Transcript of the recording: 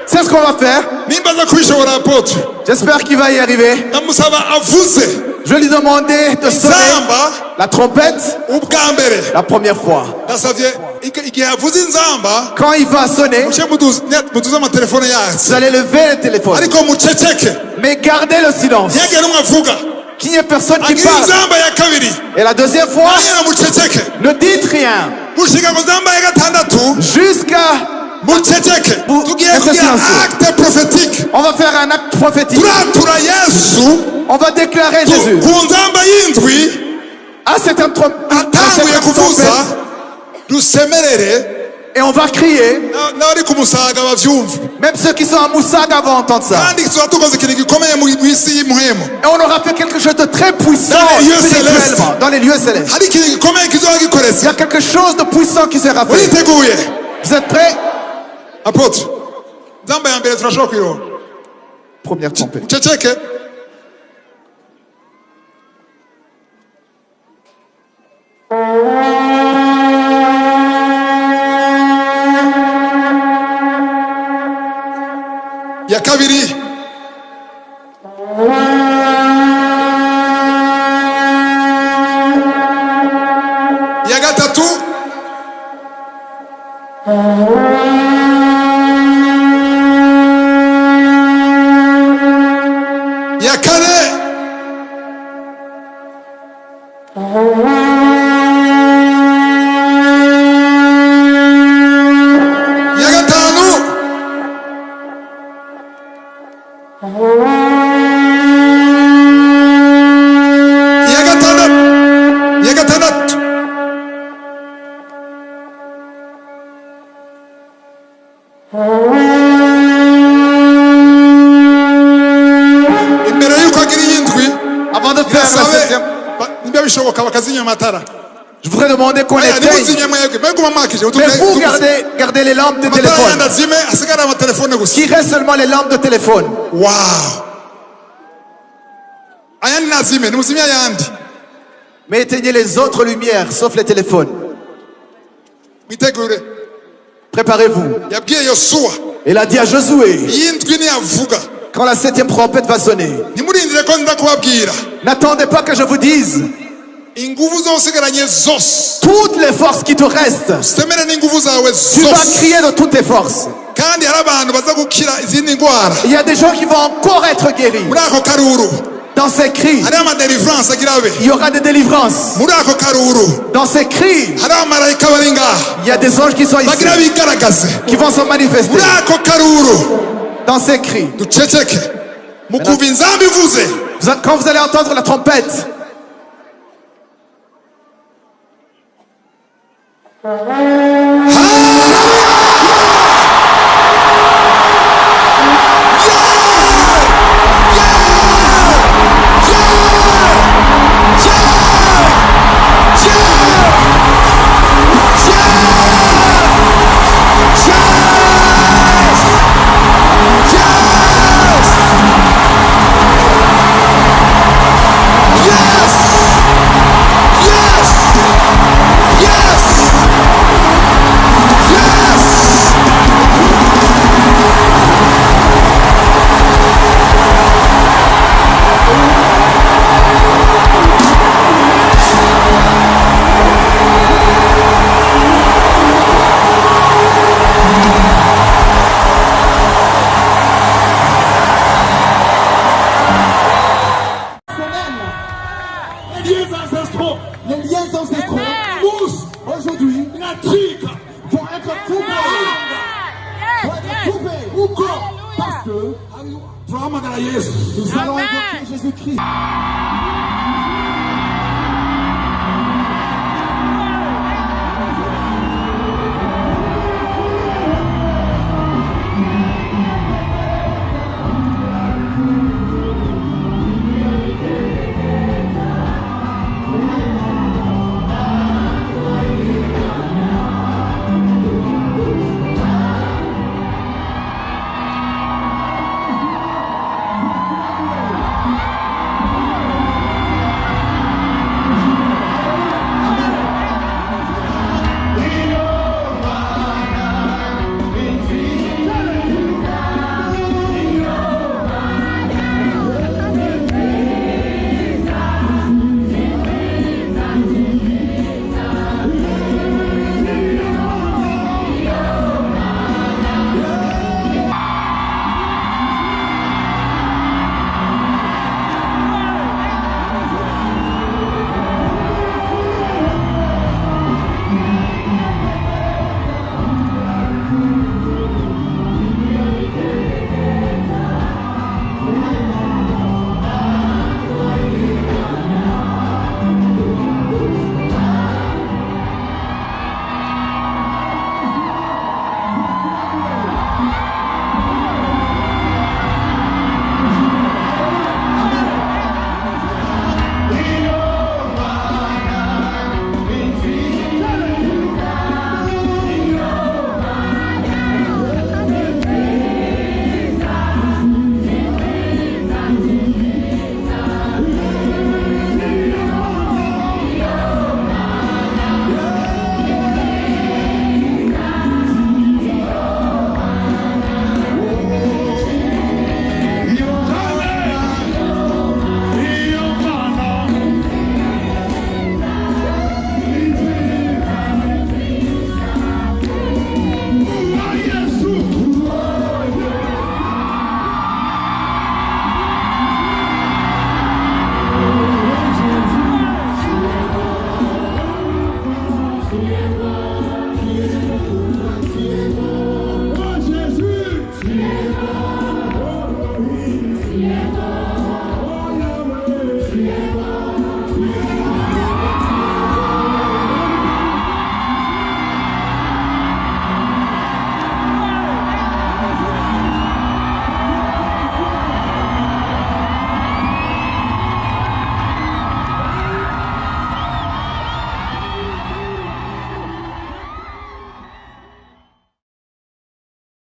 C'est ce qu'on va faire. J'espère qu'il va y arriver. Je vais lui demander de sonner la trompette la première fois. Quand il va sonner, vous allez lever le téléphone. Mais gardez le silence. Qu'il n'y ait personne qui parle. Et la deuxième fois, ne dites rien. Jusqu'à... acte prophétique. On va faire un acte prophétique. On va déclarer Jésus. À cette et on va crier. Même ceux qui sont à Moussaga vont entendre ça. Et on aura fait quelque chose de très puissant spirituellement dans les lieux célestes. Il y a quelque chose de puissant qui sera fait. Vous êtes prêts? Apôtre. Première trompette. Ya kabiri. Ya gatatu. Ya kane. Ya gatanu. Ya gatandatu. Ya gatandatu. Imbere yuko agira iyindwi, Avant de faire la septième, niba bishoboka bakazinya amatara. je voudrais demander qu'on éteigne. Mais vous gardez les lampes de téléphone. Qu'il reste seulement les lampes de téléphone. Wow. Ayandi nazime, nimuzimye ayandi. Mais éteignez les autres lumières, sauf les téléphones. Mwitegure. Préparez-vous. Yabwiye Yosuwa. Il a dit à Josué, Yindwi niyavuga. quand la septième trompette va sonner, Nimurindire ko nza kubabwira. n'attendez pas que je vous dise. Inguvu zosigaranye zose. Toutes les forces qui te restent, Semere n'inguvu zawe tu vas zose. crier de toutes tes forces. Kandi hari abantu baza gukira izindi ndwara. Il y a des gens qui vont encore être guéris. Muri ako karuru. Dans ces cris, Hari amadeliverance agira abe. il y aura des délivrances. Muri ako karuru. Dans ces cris, Hari abamarayika bari ngaha. il y a des anges qui sont ici, Bagira bigaragaze. qui vont se manifester. Muri ako karuru. Dans ces cris, Duceceke. Mukumva inzambi ivuze. quand vous allez entendre la trompette, les liens ancestraux tous aujourd'hui vont être coupés. Pourquoi? Parce que nous allons invoquer Jésus-Christ.